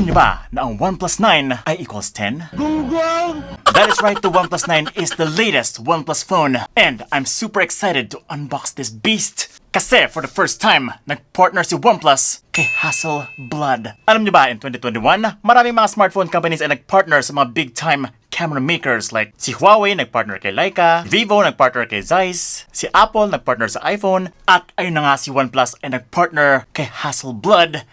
Alam niyo ba na ang OnePlus 9 ay equals 10? Gunggong! That is right, the OnePlus 9 is the latest OnePlus phone. And I'm super excited to unbox this beast. Kasi for the first time, nag-partner si OnePlus kay Hasselblad. Alam niyo ba, in 2021, maraming mga smartphone companies ay nag-partner sa mga big-time camera makers like si Huawei nag-partner kay Leica, Vivo nag-partner kay Zeiss, si Apple nag-partner sa iPhone, at ayun na nga si OnePlus ay nag-partner kay Hasselblad.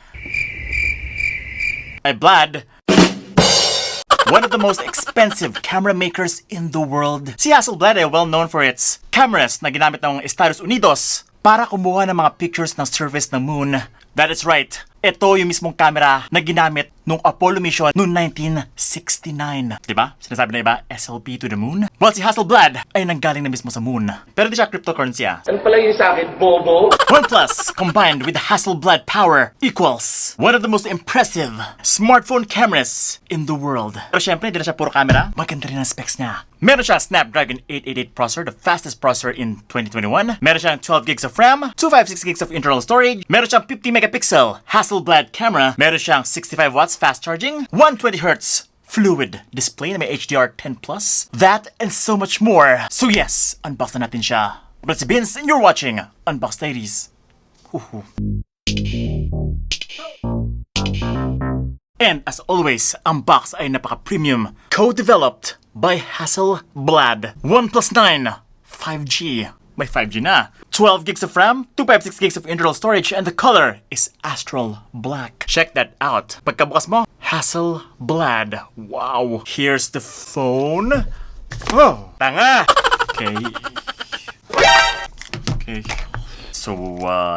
One of the most expensive camera makers in the world. Si Hasselblad ay well known for its cameras na ginamit ng Estados Unidos para kumuha ng mga pictures ng surface ng moon. That is right. Ito yung mismong camera na ginamit nung Apollo mission noong 1969. Diba? Sinasabi na iba, SLP to the moon? Well, si Hasselblad ay nanggaling na mismo sa moon. Pero di siya cryptocurrency Ano pala yun sa akin, bobo? OnePlus combined with the Hasselblad power equals one of the most impressive smartphone cameras in the world. Pero syempre, hindi na siya puro camera. Maganda rin ang specs niya. Meron siyang Snapdragon 888 processor, the fastest processor in 2021. Meron siyang 12 gigs of RAM, 256 gigs of internal storage. Meron siyang 50 megapixel Hasselblad camera. Meron siyang 65 watts fast charging, 120 Hz fluid display na may HDR10+. That and so much more. So yes, unbox na natin siya. But it's Vince and you're watching Unbox Ladies. And as always, ang box ay napaka-premium, co-developed by Hasselblad. OnePlus 9 5G. May 5G na. 12 gigs of RAM, 256 gigs of internal storage, and the color is Astral Black. Check that out. Pagkabukas mo, Hasselblad. Wow. Here's the phone. Oh, tanga. Okay. So,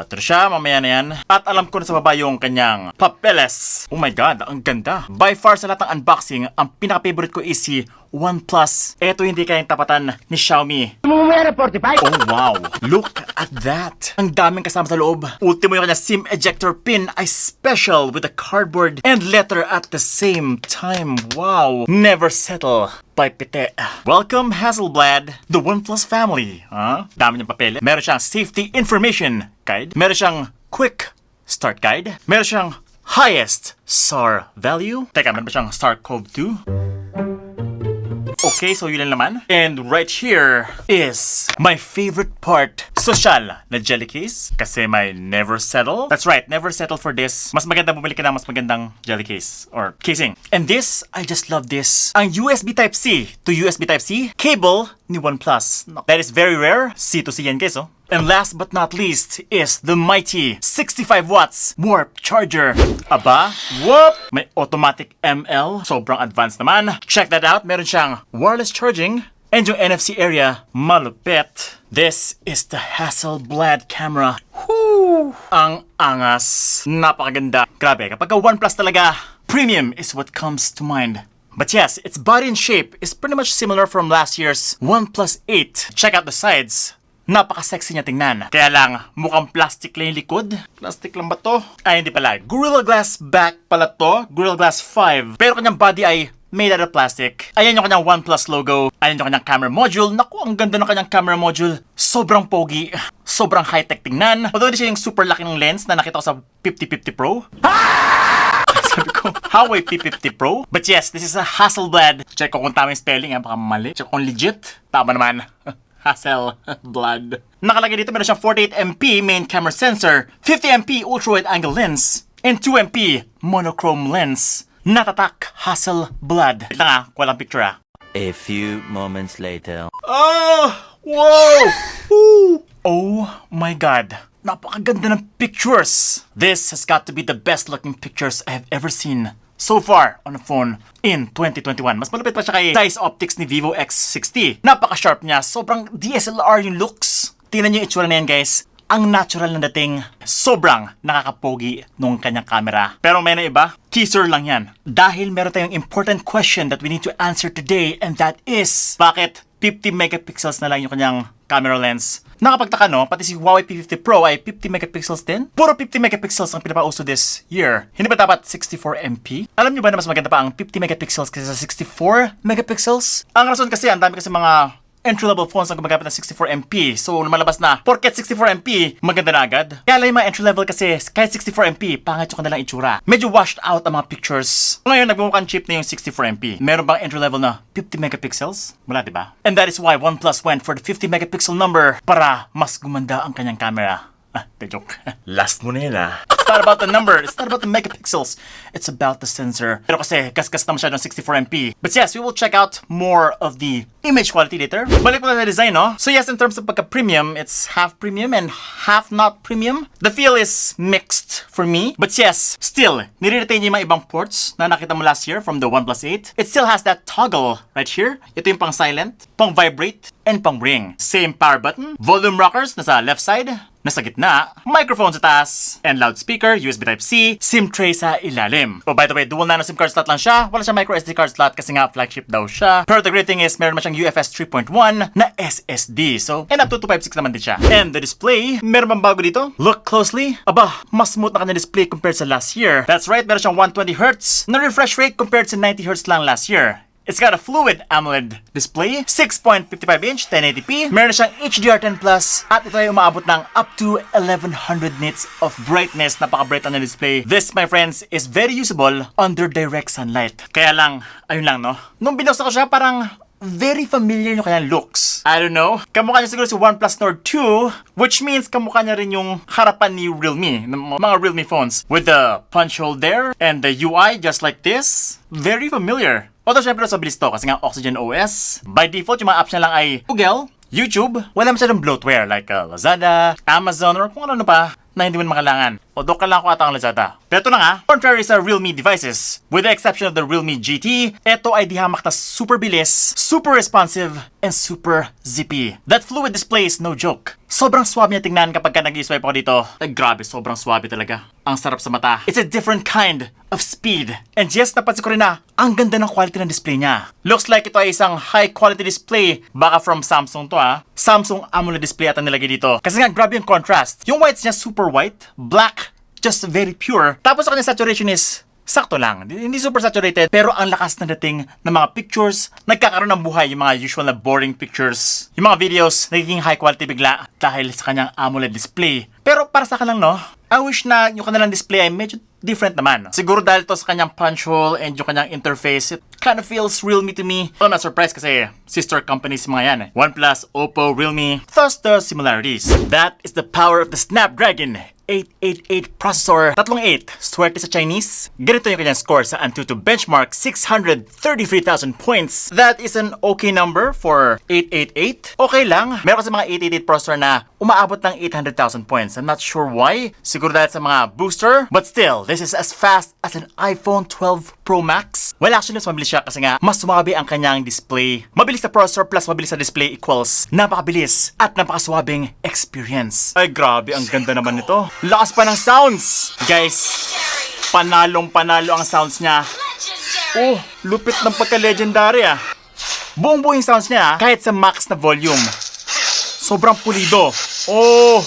ito siya, mamaya na yan. At alam ko na sa baba yung kanyang papeles. Oh my God, ang ganda. By far sa lahat ng unboxing, ang pinaka-favorite ko is si OnePlus. Ito hindi kayang tapatan ni Xiaomi. Oh wow, look at that. Ang daming kasama sa loob. Ultimo yung kanya SIM ejector pin ay special with a cardboard and letter at the same time. Wow, never settle. Pite. Welcome Hasselblad, the OnePlus family. Dami niyang papel. Meron siyang safety information guide. Meron siyang quick start guide. Meron siyang highest SAR value. Teka, meron ba siyang SAR-CoV-2? Okay, so yun lang naman. And right here is my favorite part. Social na jelly case. Kasi may never settle. That's right, never settle for this. Mas maganda bumili ka ng mas magandang jelly case or casing. And this, I just love this. Ang USB Type-C to USB Type-C cable ni OnePlus. That is very rare. C to C yan guys, oh. And last but not least is the mighty 65 watts warp charger. Aba, whoop! May automatic ML. Sobrang advanced naman. Check that out. Meron siyang wireless charging. And yung NFC area, malupit. This is the Hasselblad camera. Whoo! Ang angas. Napakaganda. Grabe, kapag OnePlus talaga, premium is what comes to mind. But yes, its body and shape is pretty much similar from last year's OnePlus 8. Check out the sides. Napaka-sexy niya tingnan. Kaya lang, mukhang plastic lang yung likod. Plastic lang ba to? Ay, hindi pala. Gorilla Glass back pala to. Gorilla Glass 5. Pero kanyang body ay made out of plastic. Ayan yung kanyang OnePlus logo. Ayan yung kanyang camera module. Naku, ang ganda ng kanyang camera module. Sobrang pogi. Sobrang high-tech tingnan. Although hindi siya yung super laki ng lens na nakita ko sa 5050 Pro. Sabi ko, Huawei P50 Pro. But yes, this is a Hasselblad. Check ko kung tama yung spelling. Baka mali. Check kung legit. Tama naman. Hasselblad. Nakalagay dito meron siyang 48MP main camera sensor, 50MP ultra-wide angle lens, and 2MP monochrome lens. Natatak Hasselblad. Ito nga, walang picture A few moments later. Oh! Wow! Ooh. Oh my God. Napakaganda ng pictures. This has got to be the best looking pictures I have ever seen so far on a phone in 2021. Mas malupit pa siya kay Zeiss Optics ni Vivo X60. Napaka-sharp niya. Sobrang DSLR yung looks. Tingnan niyo yung itsura na yan, guys. Ang natural na dating. Sobrang nakakapogi nung kanyang camera. Pero may na iba, teaser lang yan. Dahil meron tayong important question that we need to answer today, and that is, bakit 50 megapixels na lang yung kanyang camera lens? Nakapagtaka no, pati si Huawei P50 Pro ay 50 megapixels din. Puro 50 megapixels ang pinapauso this year. Hindi ba dapat 64MP? Alam niyo ba na mas maganda pa ang 50 megapixels kaysa sa 64 megapixels? Ang rason kasi, ang dami kasi mga entry-level phones na gumagamit ng 64MP. So, lumalabas na, porket 64MP, maganda na agad. Kaya lang yung mga entry-level kasi, kahit 64MP, pangit yung kanilang itsura. Medyo washed out ang mga pictures. So, ngayon, nagmumukhang cheap na yung 64MP. Meron bang entry-level na 50 megapixels? Wala, diba? And that is why OnePlus went for the 50 megapixel number para mas gumanda ang kanyang camera. The joke. Last mo na yun, It's not about the number. It's not about the megapixels. It's about the sensor. Pero kasi, gas-gas na masyado ng 64MP. But yes, we will check out more of the image quality later. Balik mo na sa design, no? So yes, in terms of pagka-premium, it's half premium and half not premium. The feel is mixed for me. But yes, still, nire-retain yung mga ibang ports na nakita mo last year from the OnePlus 8. It still has that toggle right here. Ito yung pang silent, pang vibrate, and pang ring. Same power button, volume rockers nasa left side, nasa gitna, microphone sa taas, and loudspeaker, USB Type-C, SIM tray sa ilalim. Oh, by the way, dual nano SIM card slot lang siya. Wala siya micro SD card slot kasi nga flagship daw siya. Pero the great thing is, meron siyang UFS 3.1 na SSD. So, and up to 256 naman din siya. And the display, meron bang bago dito? Look closely. Aba, mas smooth na kanya display compared sa last year. That's right, meron siyang 120Hz na refresh rate compared sa 90Hz lang last year. It's got a fluid AMOLED display, 6.55-inch, 1080p. Meron siyang HDR10+, at ito ay umaabot ng up to 1100 nits of brightness. Napaka-bright na display. This, my friends, is very usable under direct sunlight. Kaya lang, ayun lang, no? Nung binuksan ko siya, parang very familiar yung kanyang looks. I don't know. Kamukha niya siguro si OnePlus Nord 2, which means kamukha niya rin yung harapan ni Realme, ng mga Realme phones. With the punch hole there, and the UI just like this. Very familiar. Although syempre sa bilis to kasi nga Oxygen OS. By default, yung mga apps niya lang ay Google, YouTube. Wala masyadong bloatware like Lazada, Amazon, or kung ano pa na hindi mo makailangan. Although kailangan ko ata ang Lazada. Pero ito na nga, contrary sa Realme devices, with the exception of the Realme GT, ito ay di hamak na super bilis, super responsive, and super zippy. That fluid display is no joke. Sobrang swabe niya tingnan kapag ka nag-i-swipe ako dito. Ay, grabe, sobrang swabe talaga. Ang sarap sa mata. It's a different kind of speed. And yes, napansin ko rin na, ang ganda ng quality ng display niya. Looks like ito ay isang high quality display. Baka from Samsung to Samsung AMOLED display at ang nilagay dito. Kasi nga, grabe yung contrast. Yung whites niya super white, black, just very pure. Tapos ang kanyang saturation is sakto lang. Hindi super saturated, pero ang lakas na dating ng mga pictures, nagkakaroon ng buhay yung mga usual na boring pictures. Yung mga videos, nagiging high quality bigla dahil sa kanyang AMOLED display. Pero para sa akin lang, no? I wish na yung kanilang display ay medyo different naman. Siguro dahil to sa kanyang punch hole and yung kanyang interface, it kind of feels Realme to me. Well, I'm not surprised kasi sister companies mga yan. OnePlus, Oppo, Realme. Thus the similarities. That is the power of the Snapdragon 888 processor. 38. Swerte sa Chinese. Ganito yung kanyang score sa Antutu benchmark, 633,000 points. That is an okay number for 888. Okay lang. Meron kasi mga 888 processor na umaabot ng 800,000 points. I'm not sure why. Siguro dahil sa mga booster. But still, this is as fast as an iPhone 12 Pro Max. Well, actually, mas mabilis siya kasi nga mas sumabi ang kanyang display. Mabilis na processor plus mabilis na display equals napakabilis at napakaswabing experience. Ay, grabe. Ang ganda naman nito. Lakas pa ng sounds! Guys, panalong-panalo ang sounds niya. Oh, lupit ng pagka-legendary Buong-buo yung sounds niya kahit sa max na volume. Sobrang pulido. Oh!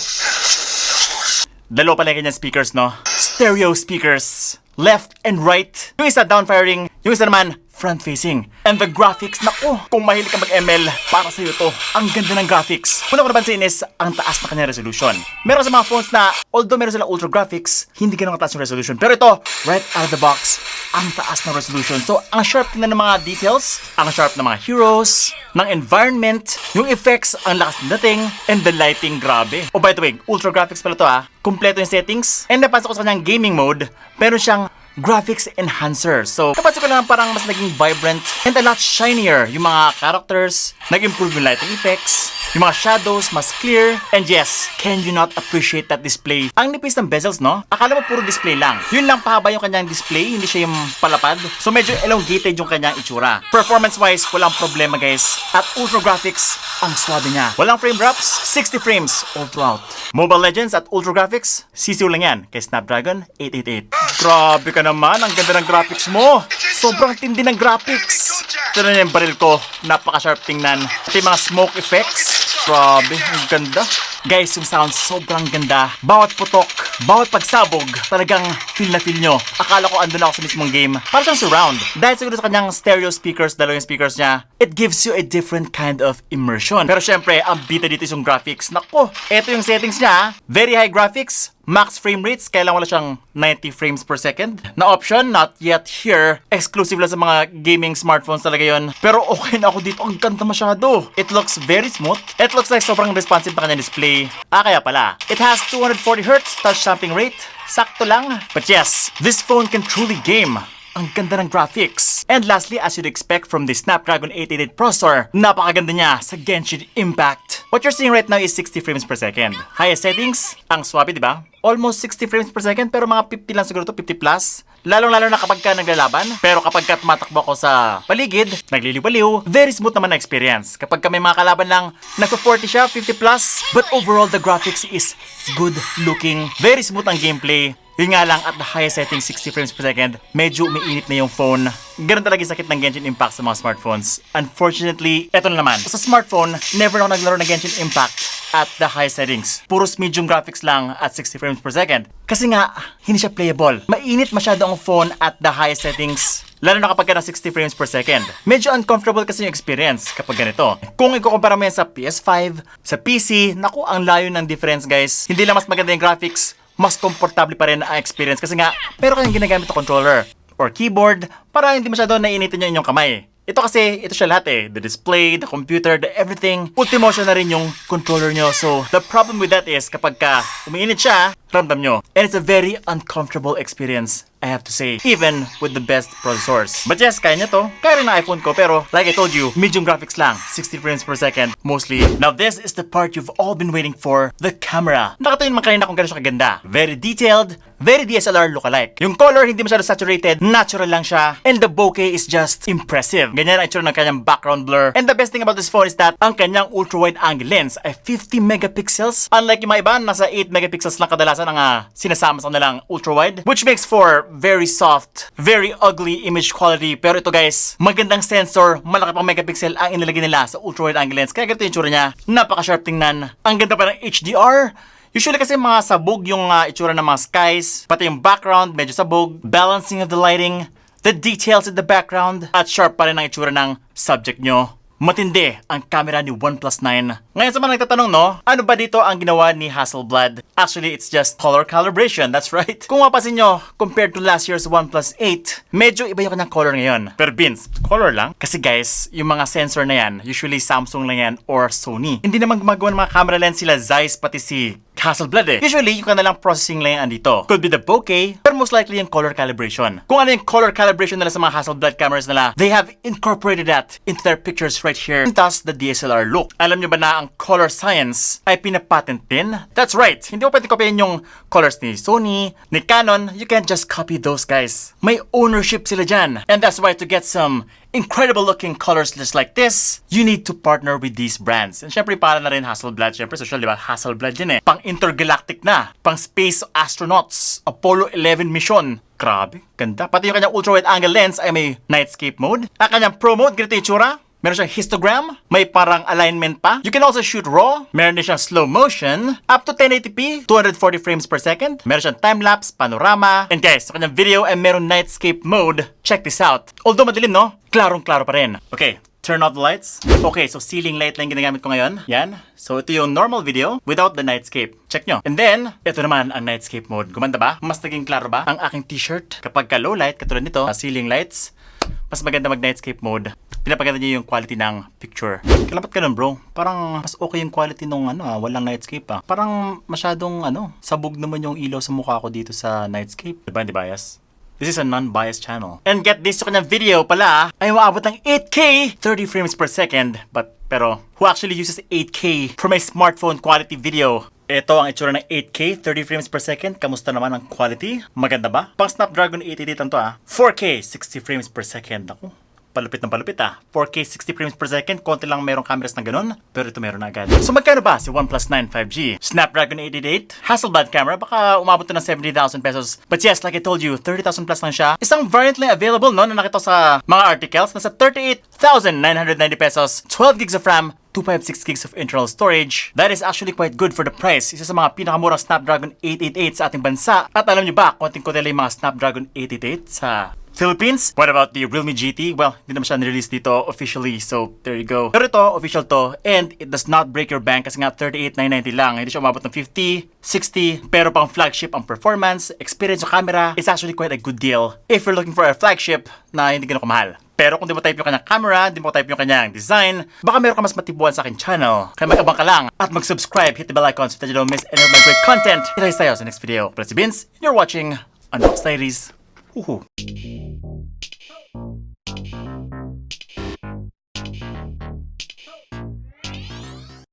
Dalawa pala yung kanyang speakers, no? Stereo speakers. Left and right. Yung isa down-firing, yung isa naman front-facing. And the graphics, naku, kung mahilig ka mag-ML, para sa'yo to. Ang ganda ng graphics. Una ko napansin is, ang taas na kanyang resolution. Meron sa mga phones na, although meron sila ultra graphics, hindi ganun kataas yung resolution. Pero ito, right out of the box, ang taas ng resolution. So, ang sharp tingnan ng mga details, ang sharp ng mga heroes, ng environment, yung effects, ang lakas ng dating, and the lighting, grabe. Oh, by the way, ultra graphics pala to Kompleto yung settings. And napansin ko sa kanyang gaming mode, meron siyang graphics enhancer. So, napansin ko lang parang mas naging vibrant and a lot shinier yung mga characters, nag-improve yung lighting effects, yung mga shadows mas clear, and yes, can you not appreciate that display? Ang nipis ng bezels, no? Akala mo puro display lang. Yun lang pahaba yung kanyang display, hindi siya yung palapad. So, medyo elongated yung kanyang itsura. Performance-wise, walang problema, guys. At ultra graphics, ang swabe niya. Walang frame drops, 60 frames all throughout. Mobile Legends at ultra graphics, sisiw lang yan kay Snapdragon 888. Grabe ka naman, ang ganda ng graphics mo. Sobrang tindi ng graphics. Ito na yung baril ko, napaka-sharp tingnan. Ito yung mga smoke effects. Grabe, ang ganda. Guys, yung sound sobrang ganda. Bawat putok, bawat pagsabog, talagang feel na feel nyo. Akala ko andun ako sa mismong game. Para siyang surround. Dahil siguro sa kanyang stereo speakers, dalawang speakers niya, it gives you a different kind of immersion. Pero syempre, ang bita dito yung graphics. Nako, eto yung settings niya. Very high graphics, max frame rates, kailangan wala siyang 90 frames per second. Na option, not yet here. Exclusive lang sa mga gaming smartphones talaga yon. Pero okay na ako dito, ang ganda masyado. It looks very smooth. It looks like sobrang responsive pa kanyang display. Kaya pala. It has 240Hz touch sampling rate. Sakto lang. But yes, this phone can truly game. Ang ganda ng graphics. And lastly, as you'd expect from the Snapdragon 888 processor, napakaganda niya sa Genshin Impact. What you're seeing right now is 60 frames per second. Highest settings, ang swabe, di ba? Almost 60 frames per second, pero mga 50 lang siguro to, 50 plus. Lalong-lalo na kapag ka naglalaban. Pero kapag ka tumatakbo ako sa paligid, nagliliwaliw, very smooth naman na experience. Kapag ka may mga kalaban lang, nagpo-40 siya, 50 plus. But overall, the graphics is good looking. Very smooth ang gameplay. Yun nga lang, at the highest setting, 60 frames per second, medyo umiinit na yung phone. Ganun talaga yung sakit ng Genshin Impact sa mga smartphones. Unfortunately, eto na naman. Sa smartphone, never ako naglaro ng Genshin Impact at the highest settings. Puros medium graphics lang at 60 frames per second. Kasi nga, hindi siya playable. Mainit masyado ang phone at the highest settings. Lalo na kapag ka na 60 frames per second. Medyo uncomfortable kasi yung experience kapag ganito. Kung ikukumpara mo yan sa PS5, sa PC, naku, ang layo ng difference, guys. Hindi lang mas maganda yung graphics, mas komportable pa rin ang experience kasi nga, pero kayong ginagamit na controller or keyboard para hindi masyado nainitin nyo inyong kamay. Ito kasi, ito siya lahat eh. The display, the computer, the everything. Ultimo siya na rin yung controller nyo. So, the problem with that is kapag ka umiinit siya, ramdam nyo. And it's a very uncomfortable experience, I have to say, even with the best processors. But yes, kaya niya to. Kaya rin na iPhone ko, pero like I told you, medium graphics lang, 60 frames per second, mostly. Now this is the part you've all been waiting for, the camera. Nakatayin naman kanina kung gano'n siya kaganda. Very detailed, very DSLR lookalike. Yung color hindi masyado saturated, natural lang siya, and the bokeh is just impressive. Ganyan ang itsura ng kanyang background blur. And the best thing about this phone is that ang kanyang ultra-wide angle lens ay 50 megapixels. Unlike yung mga iba, nasa 8 megapixels lang kadalasan ang sinasama sa kanilang ultra-wide, which makes for very soft, very ugly image quality. Pero ito guys, magandang sensor, malaki pang megapixel ang inilagay nila sa ultra-wide angle lens. Kaya ganito yung itsura niya, napaka-sharp tingnan. Ang ganda pa ng HDR. Usually kasi mga sabog yung itsura ng mga skies, pati yung background, medyo sabog, balancing of the lighting, the details in the background, at sharp pa rin ang itsura ng subject nyo. Matindi ang camera ni OnePlus 9. Ngayon sa mga nagtatanong, no, ano ba dito ang ginawa ni Hasselblad? Actually, it's just color calibration, that's right. Kung mapasin nyo, compared to last year's OnePlus 8, medyo iba yung kanyang color ngayon. Pero Vince, color lang? Kasi guys, yung mga sensor na yan, usually Samsung lang yan or Sony. Hindi naman gumagawa ng mga camera lens sila Zeiss pati si Hasselblad eh. Usually, yung kanilang processing lang yan andito. Could be the bokeh, but most likely yung color calibration. Kung ano yung color calibration nila sa mga Hasselblad cameras nila, they have incorporated that into their pictures right here. And thus, the DSLR look. Alam nyo ba na ang color science ay pinapatent din? That's right. Hindi mo pwede kopyahin yung colors ni Sony, ni Canon. You can't just copy those guys. May ownership sila dyan. And that's why to get some incredible looking colors just like this, you need to partner with these brands. And syempre, para na rin Hasselblad. Syempre, social, di ba? Hasselblad yun eh. Pang intergalactic na. Pang space astronauts. Apollo 11 mission. Grabe, ganda. Pati yung kanyang ultra-wide angle lens ay may Nightscape Mode. Ang kanyang Pro Mode, ganito yung itsura. Meron siyang histogram, may parang alignment pa. You can also shoot RAW. Meron din siyang slow motion, up to 1080p, 240 frames per second. Meron siyang time-lapse, panorama. And guys, sa kanyang video ay meron Nightscape Mode. Check this out. Although madilim, no? Klarong-klaro pa rin. Okay, turn off the lights. Okay, so ceiling light lang ginagamit ko ngayon. Yan. So ito yung normal video without the Nightscape. Check nyo. And then, ito naman ang Nightscape Mode. Gumanda ba? Mas naging klaro ba ang aking t-shirt? Kapag ka low light, katulad nito, ceiling lights, mas maganda mag Nightscape Mode. Pinapaganda niyo yung quality ng picture. Kalapat ka nun, bro. Parang mas okay yung quality nung walang Nightscape ah. Parang masyadong sabog naman yung ilaw sa mukha ko dito sa Nightscape. Diba, hindi bias? This is a non-biased channel. And get this, sa kanyang video pala ay maabot ng 8K, 30 frames per second. Pero, who actually uses 8K for my smartphone quality video? Ito ang itsura ng 8K, 30 frames per second. Kamusta naman ang quality? Maganda ba? Pang Snapdragon 888 lang to 4K, 60 frames per second. Ako, palupit ng palupit 4K 60 frames per second, konti lang merong cameras na ganun, pero ito meron na agad. So magkano ba si OnePlus 9 5G? Snapdragon 888, Hasselblad camera, baka umabot na ng 70,000 pesos. But yes, like I told you, 30,000 plus lang siya. Isang variant lang available, no, na nakita sa mga articles, nasa 38,990 pesos, 12 gigs of RAM, 256 gigs of internal storage. That is actually quite good for the price. Isa sa mga pinakamurang Snapdragon 888 sa ating bansa. At alam nyo ba, konting-konti lang yung mga Snapdragon 888 sa Philippines. What about the Realme GT? Well, hindi naman siya nirelease dito officially, so there you go. Pero ito, official to, and it does not break your bank kasi nga 38,990 lang. Hindi siya umabot ng 50, 60, pero pang flagship ang performance, experience sa camera, is actually quite a good deal if you're looking for a flagship na hindi ganun kamahal. Pero kung di mo type yung kanyang camera, di mo type yung kanyang design, baka meron ka mas matibuan sa akin channel. Kaya mag-abang ka lang at mag-subscribe, hit the bell icon so that you don't miss any of my great content. Kita tayo sa next video. Plus si Vince, and you're watching Unbox Diaries. Woohoo!